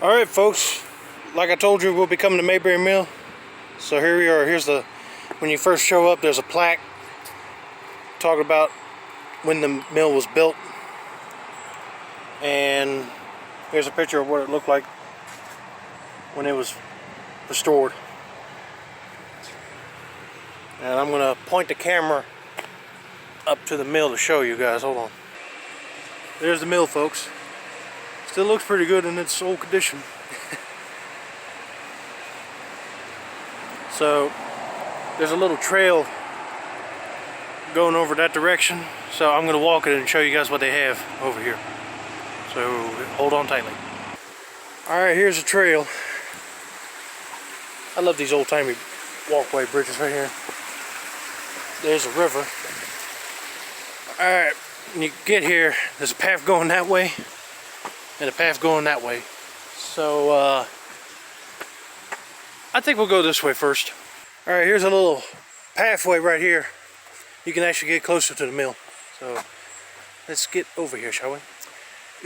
Alright folks, like I told you, we'll be coming to Mabry Mill. So here we are. Here's the, when you first show up, there's a plaque talking about when the mill was built. And here's a picture of what it looked like when it was restored. And I'm going to point the camera up to the mill to show you guys. Hold on. There's the mill, folks. Still looks pretty good in its old condition. So there's a little trail going over that direction, so I'm going to walk it and show you guys what they have over here. So hold on tightly. Alright, here's the trail. I love these old-timey walkway bridges right here. There's a river. Alright, when you get here, there's a path going that way and a path going that way. So I think we'll go this way first. Alright, here's a little pathway right here. You can actually get closer to the mill. So let's get over here, shall we?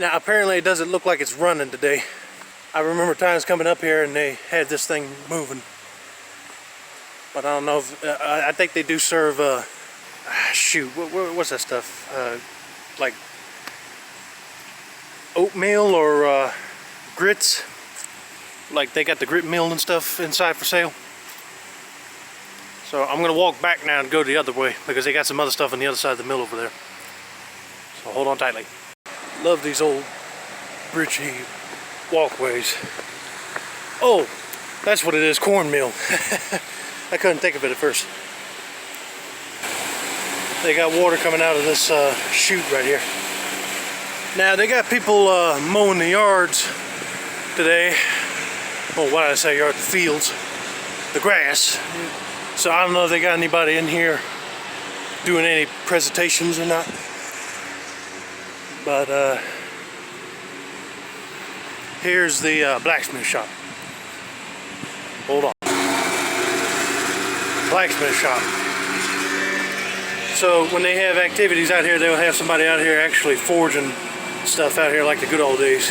Now apparently it doesn't look like it's running today. I remember times coming up here and they had this thing moving. But I don't know if, I think they do serve, shoot, what's that stuff? Like oatmeal or grits. Like they got the grit mill and stuff inside for sale. So I'm going to walk back now and go the other way because they got some other stuff on the other side of the mill over there. So hold on tightly. Love these old bridgey walkways. Oh, that's what it is, cornmeal. I couldn't think of it at first. They got water coming out of this chute right here. Now they got people mowing the yards today. Well, what did I say, yard? The fields, the grass. So I don't know if they got anybody in here doing any presentations or not. But here's the blacksmith shop. Hold on. Blacksmith shop. So when they have activities out here, they'll have somebody out here actually forging stuff out here like the good old days.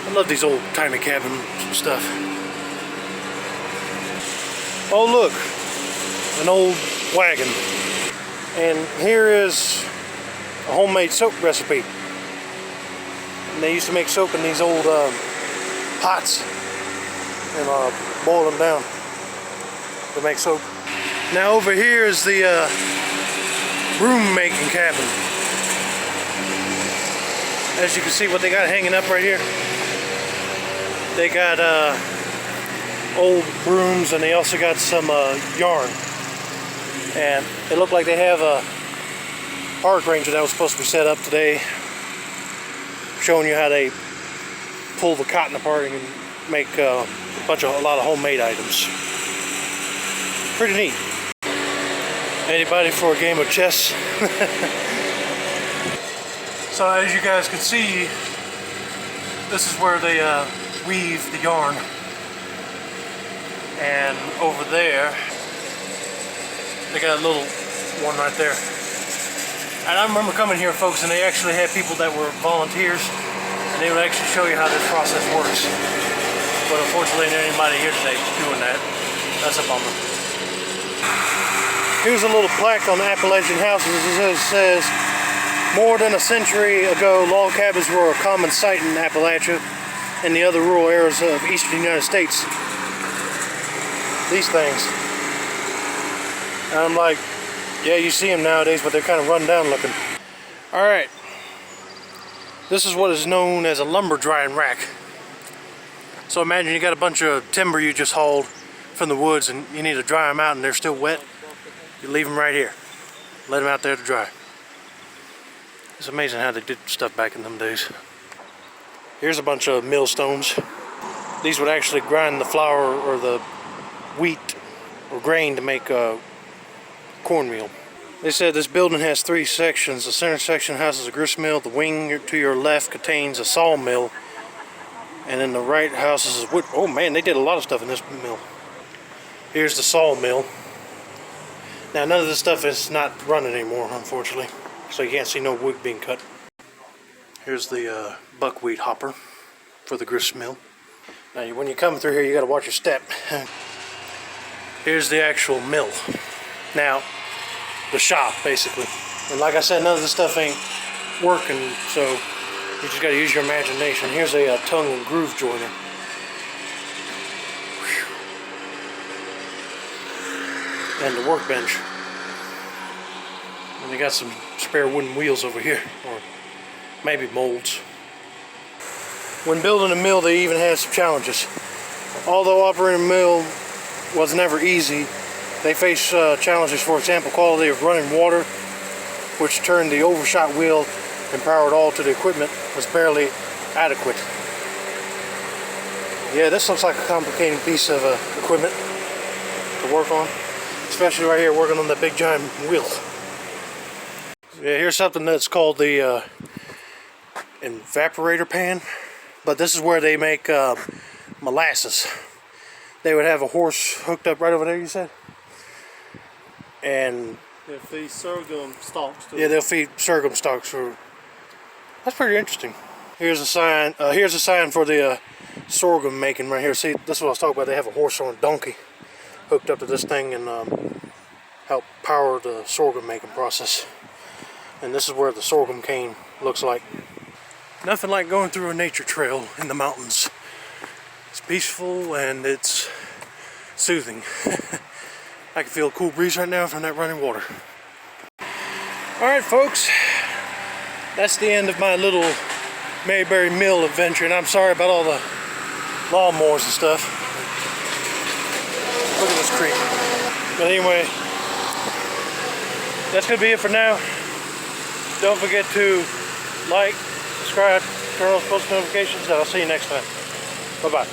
I love these old timey cabin stuff. Oh look, an old wagon. And here is a homemade soap recipe. And they used to make soap in these old pots and boil them down to make soap. Now over here is the broom making cabin. As you can see what they got hanging up right here. They got old brooms and they also got some yarn. And it looked like they have a park ranger that was supposed to be set up today, showing you how they pull the cotton apart and make a lot of homemade items. Pretty neat. Anybody for a game of chess? So as you guys can see, this is where they weave the yarn. And over there, they got a little one right there. And I remember coming here, folks, and they actually had people that were volunteers, and they would actually show you how this process works. But unfortunately, there ain't anybody here today doing that. That's a bummer. Here's a little plaque on the Appalachian houses. It says, more than a century ago, log cabins were a common sight in Appalachia and the other rural areas of eastern United States. These things. And I'm like, yeah, you see them nowadays, but they're kind of run down looking. Alright. This is what is known as a lumber drying rack. So imagine you got a bunch of timber you just hauled from the woods and you need to dry them out and they're still wet. You leave them right here. Let them out there to dry. It's amazing how they did stuff back in them days. Here's a bunch of millstones. These would actually grind the flour or the wheat or grain to make cornmeal. They said this building has 3 sections. The center section houses a grist mill. The wing to your left contains a sawmill. And then the right houses is wood. Oh man, they did a lot of stuff in this mill. Here's the sawmill. Now none of this stuff is not running anymore, unfortunately. So you can't see no wood being cut. Here's the buckwheat hopper for the grist mill. Now, when you come through here, you got to watch your step. Here's the actual mill. Now, the shop, basically. And like I said, none of this stuff ain't working, so you just got to use your imagination. Here's a tongue and groove joiner. And the workbench. And they got some spare wooden wheels over here, or maybe molds. When building a mill, they even had some challenges. Although operating a mill was never easy, they faced challenges. For example, quality of running water, which turned the overshot wheel and powered all to the equipment, was barely adequate. Yeah, this looks like a complicated piece of equipment to work on, especially right here working on that big giant wheel. Yeah, here's something that's called the evaporator pan, but this is where they make molasses. They would have a horse hooked up right over there, you said? And they feed sorghum stalks to yeah, they'll feed sorghum stalks for. That's pretty interesting. Here's a sign. Here's a sign for the sorghum making right here. See, that's what I was talking about. They have a horse or a donkey hooked up to this thing and help power the sorghum making process. And this is where the sorghum cane looks like. Nothing like going through a nature trail in the mountains. It's peaceful and it's soothing. I can feel a cool breeze right now from that running water. Alright folks, that's the end of my little Mabry Mill adventure, and I'm sorry about all the lawnmowers and stuff. Look at this creek. But anyway, that's going to be it for now. Don't forget to like, subscribe, turn on post notifications, and I'll see you next time. Bye-bye.